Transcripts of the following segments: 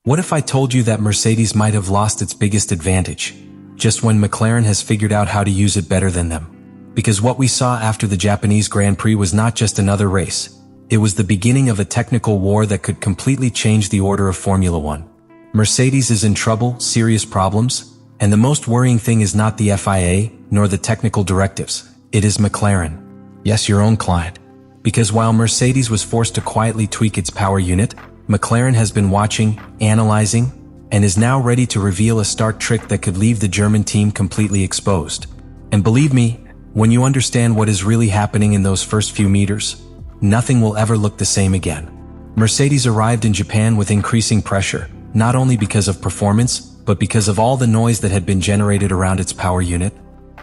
What if I told you that Mercedes might have lost its biggest advantage, just when McLaren has figured out how to use it better than them? Because what we saw after the Japanese Grand Prix was not just another race. It was the beginning of a technical war that could completely change the order of Formula One. Mercedes is in trouble, serious problems, and the most worrying thing is not the FIA, nor the technical directives. It is McLaren. Yes, your own client. Because while Mercedes was forced to quietly tweak its power unit, McLaren has been watching, analyzing, and is now ready to reveal a stark trick that could leave the German team completely exposed. And believe me, when you understand what is really happening in those first few meters, nothing will ever look the same again. Mercedes arrived in Japan with increasing pressure, not only because of performance, but because of all the noise that had been generated around its power unit.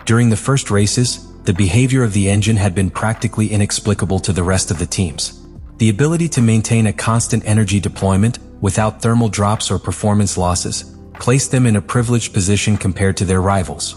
During the first races, the behavior of the engine had been practically inexplicable to the rest of the teams. The ability to maintain a constant energy deployment without thermal drops or performance losses placed them in a privileged position compared to their rivals.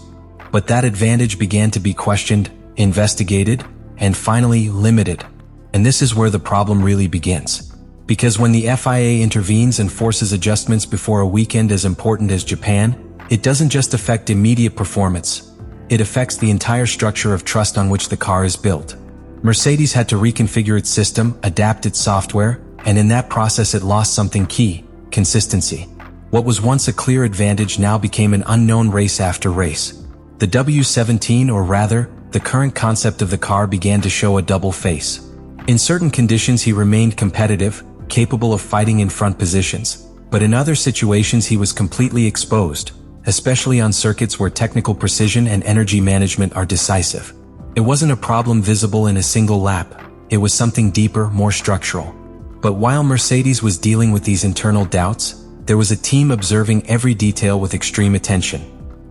But that advantage began to be questioned, investigated, and finally limited. And this is where the problem really begins. Because when the FIA intervenes and forces adjustments before a weekend as important as Japan, it doesn't just affect immediate performance. It affects the entire structure of trust on which the car is built. Mercedes had to reconfigure its system, adapt its software, and in that process it lost something key: consistency. What was once a clear advantage now became an unknown race after race. The W17, or rather, the current concept of the car, began to show a double face. In certain conditions he remained competitive, capable of fighting in front positions, but in other situations he was completely exposed, especially on circuits where technical precision and energy management are decisive. It wasn't a problem visible in a single lap. It was something deeper, more structural. But while Mercedes was dealing with these internal doubts, there was a team observing every detail with extreme attention: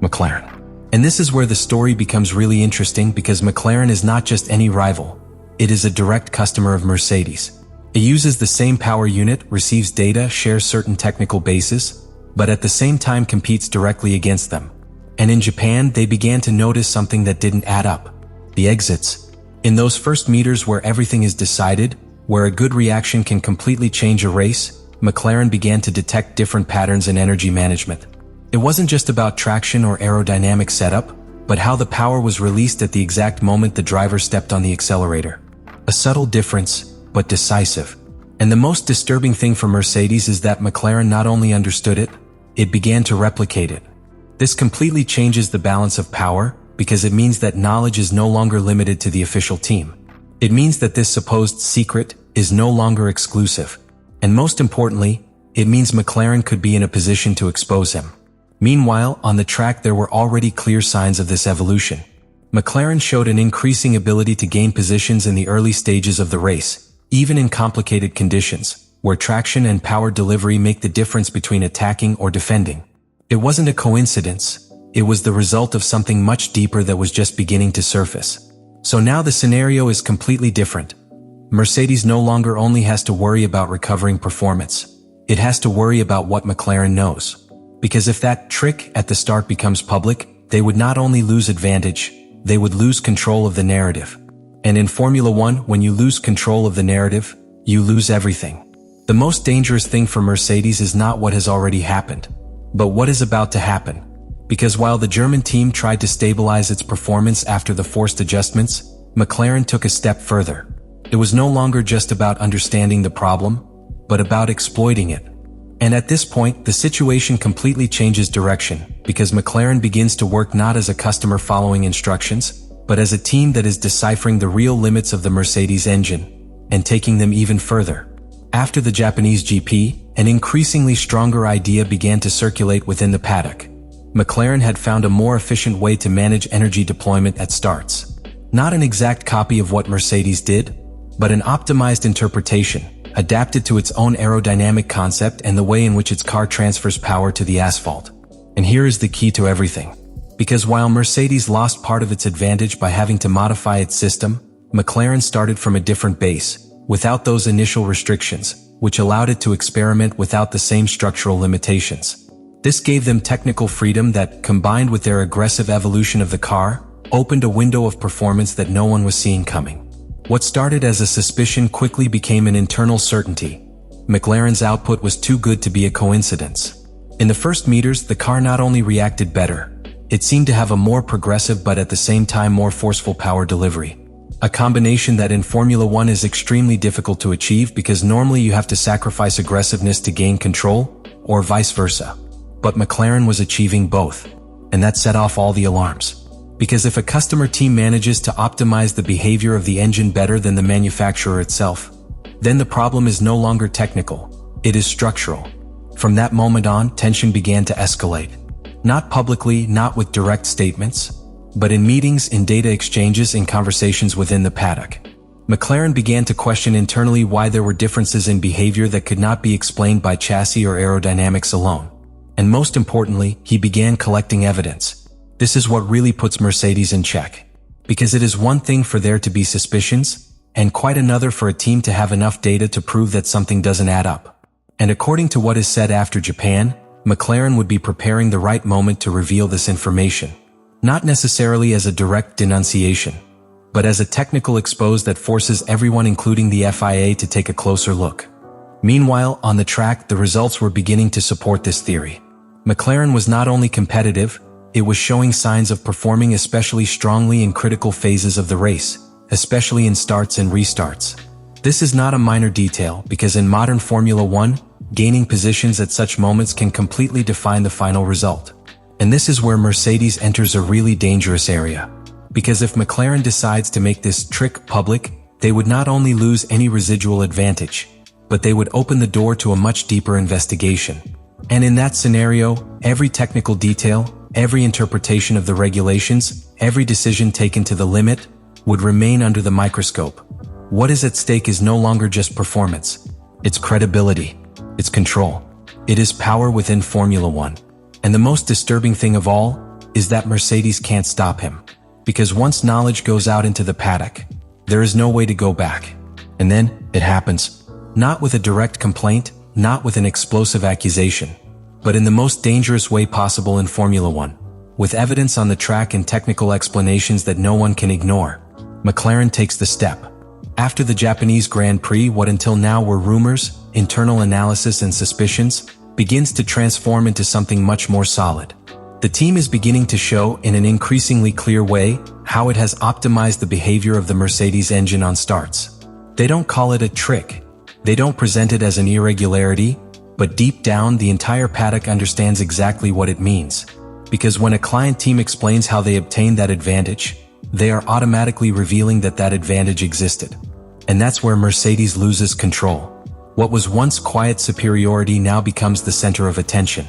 McLaren. And this is where the story becomes really interesting, because McLaren is not just any rival. It is a direct customer of Mercedes. It uses the same power unit, receives data, shares certain technical bases, but at the same time competes directly against them. And in Japan, they began to notice something that didn't add up: the exits. In those first meters where everything is decided, where a good reaction can completely change a race, McLaren began to detect different patterns in energy management. It wasn't just about traction or aerodynamic setup, but how the power was released at the exact moment the driver stepped on the accelerator. A subtle difference, but decisive. And the most disturbing thing for Mercedes is that McLaren not only understood it, it began to replicate it. This completely changes the balance of power, because it means that knowledge is no longer limited to the official team. It means that this supposed secret is no longer exclusive. And most importantly, it means McLaren could be in a position to expose him. Meanwhile, on the track there were already clear signs of this evolution. McLaren showed an increasing ability to gain positions in the early stages of the race, even in complicated conditions, where traction and power delivery make the difference between attacking or defending. It wasn't a coincidence. It was the result of something much deeper that was just beginning to surface. So now the scenario is completely different. Mercedes no longer only has to worry about recovering performance. It has to worry about what McLaren knows. Because if that trick at the start becomes public, they would not only lose advantage, they would lose control of the narrative. And in Formula One, when you lose control of the narrative, you lose everything. The most dangerous thing for Mercedes is not what has already happened, but what is about to happen. Because while the German team tried to stabilize its performance after the forced adjustments, McLaren took a step further. It was no longer just about understanding the problem, but about exploiting it. And at this point, the situation completely changes direction, because McLaren begins to work not as a customer following instructions, but as a team that is deciphering the real limits of the Mercedes engine, and taking them even further. After the Japanese GP, an increasingly stronger idea began to circulate within the paddock. McLaren had found a more efficient way to manage energy deployment at starts. Not an exact copy of what Mercedes did, but an optimized interpretation, adapted to its own aerodynamic concept and the way in which its car transfers power to the asphalt. And here is the key to everything. Because while Mercedes lost part of its advantage by having to modify its system, McLaren started from a different base, without those initial restrictions, which allowed it to experiment without the same structural limitations. This gave them technical freedom that, combined with their aggressive evolution of the car, opened a window of performance that no one was seeing coming. What started as a suspicion quickly became an internal certainty. McLaren's output was too good to be a coincidence. In the first meters, the car not only reacted better, it seemed to have a more progressive but at the same time more forceful power delivery. A combination that in Formula One is extremely difficult to achieve because normally you have to sacrifice aggressiveness to gain control, or vice versa. But McLaren was achieving both, and that set off all the alarms. Because if a customer team manages to optimize the behavior of the engine better than the manufacturer itself, then the problem is no longer technical, it is structural. From that moment on, tension began to escalate. Not publicly, not with direct statements, but in meetings, in data exchanges, in conversations within the paddock. McLaren began to question internally why there were differences in behavior that could not be explained by chassis or aerodynamics alone. And most importantly, he began collecting evidence. This is what really puts Mercedes in check. Because it is one thing for there to be suspicions, and quite another for a team to have enough data to prove that something doesn't add up. And according to what is said after Japan, McLaren would be preparing the right moment to reveal this information. Not necessarily as a direct denunciation, but as a technical expose that forces everyone including the FIA to take a closer look. Meanwhile, on the track, the results were beginning to support this theory. McLaren was not only competitive, it was showing signs of performing especially strongly in critical phases of the race, especially in starts and restarts. This is not a minor detail because in modern Formula One, gaining positions at such moments can completely define the final result. And this is where Mercedes enters a really dangerous area. Because if McLaren decides to make this trick public, they would not only lose any residual advantage, but they would open the door to a much deeper investigation. And in that scenario, every technical detail, every interpretation of the regulations, every decision taken to the limit, would remain under the microscope. What is at stake is no longer just performance. It's credibility. It's control. It is power within Formula One. And the most disturbing thing of all is that Mercedes can't stop him. Because once knowledge goes out into the paddock, there is no way to go back. And then, it happens. Not with a direct complaint, not with an explosive accusation, but in the most dangerous way possible in Formula One. With evidence on the track and technical explanations that no one can ignore, McLaren takes the step. After the Japanese Grand Prix, what until now were rumors, internal analysis and suspicions, begins to transform into something much more solid. The team is beginning to show in an increasingly clear way how it has optimized the behavior of the Mercedes engine on starts. They don't call it a trick. They don't present it as an irregularity, but deep down the entire paddock understands exactly what it means. Because when a client team explains how they obtained that advantage, they are automatically revealing that that advantage existed. And that's where Mercedes loses control. What was once quiet superiority now becomes the center of attention.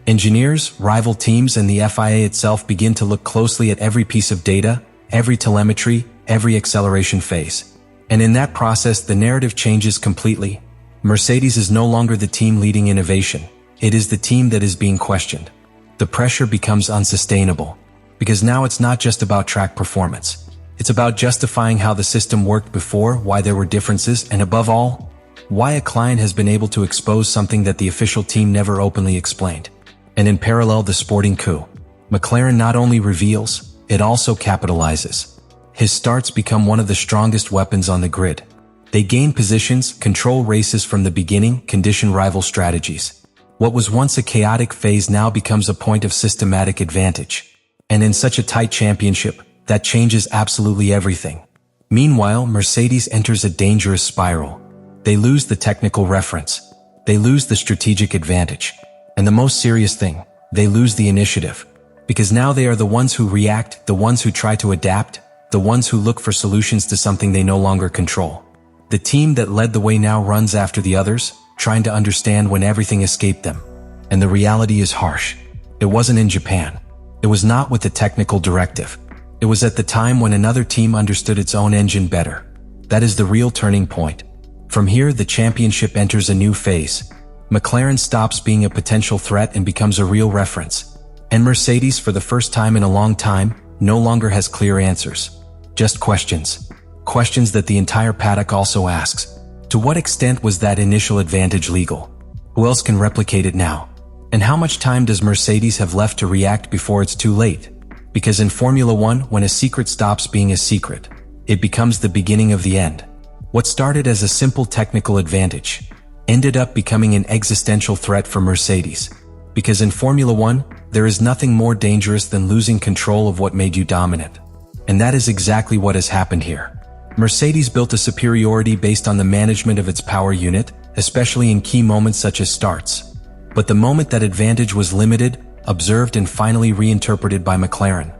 Engineers, rival teams, and the FIA itself begin to look closely at every piece of data, every telemetry, every acceleration phase. And in that process, the narrative changes completely. Mercedes is no longer the team leading innovation. It is the team that is being questioned. The pressure becomes unsustainable. Because now it's not just about track performance. It's about justifying how the system worked before, why there were differences, and above all, why a client has been able to expose something that the official team never openly explained. And in parallel, the sporting coup. McLaren not only reveals, it also capitalizes. His starts become one of the strongest weapons on the grid. They gain positions, control races from the beginning, condition rival strategies. What was once a chaotic phase now becomes a point of systematic advantage. And in such a tight championship, that changes absolutely everything. Meanwhile, Mercedes enters a dangerous spiral. They lose the technical reference. They lose the strategic advantage. And the most serious thing, they lose the initiative. Because now they are the ones who react, the ones who try to adapt, the ones who look for solutions to something they no longer control. The team that led the way now runs after the others, trying to understand when everything escaped them. And the reality is harsh. It wasn't in Japan. It was not with the technical directive. It was at the time when another team understood its own engine better. That is the real turning point. From here, the championship enters a new phase. McLaren stops being a potential threat and becomes a real reference. And Mercedes, for the first time in a long time, no longer has clear answers. Just questions. Questions that the entire paddock also asks. To what extent was that initial advantage legal? Who else can replicate it now? And how much time does Mercedes have left to react before it's too late? Because in Formula One, when a secret stops being a secret, it becomes the beginning of the end. What started as a simple technical advantage ended up becoming an existential threat for Mercedes. Because in Formula One, there is nothing more dangerous than losing control of what made you dominant. And that is exactly what has happened here. Mercedes built a superiority based on the management of its power unit, especially in key moments such as starts. But the moment that advantage was limited, observed and finally reinterpreted by McLaren,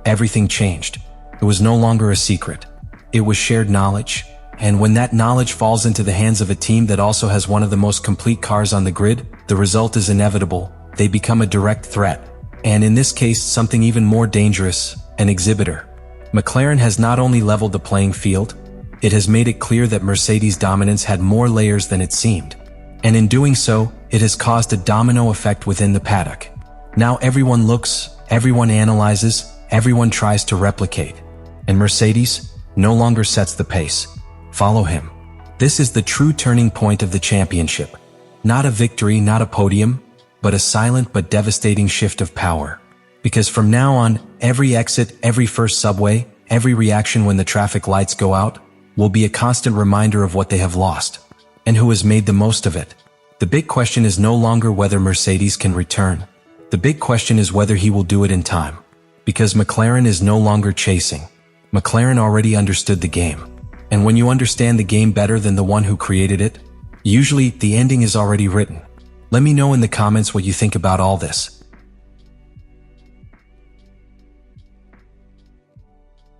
everything changed. It was no longer a secret. It was shared knowledge. And when that knowledge falls into the hands of a team that also has one of the most complete cars on the grid, the result is inevitable. They become a direct threat. And in this case, something even more dangerous, an exhibitor. McLaren has not only leveled the playing field, it has made it clear that Mercedes' dominance had more layers than it seemed. And in doing so, it has caused a domino effect within the paddock. Now everyone looks, everyone analyzes, everyone tries to replicate. And Mercedes no longer sets the pace. Follow him. This is the true turning point of the championship. Not a victory, not a podium, but a silent but devastating shift of power. Because from now on, every exit, every first subway, every reaction when the traffic lights go out, will be a constant reminder of what they have lost, and who has made the most of it. The big question is no longer whether Mercedes can return. The big question is whether he will do it in time. Because McLaren is no longer chasing. McLaren already understood the game. And when you understand the game better than the one who created it, usually the ending is already written. Let me know in the comments what you think about all this.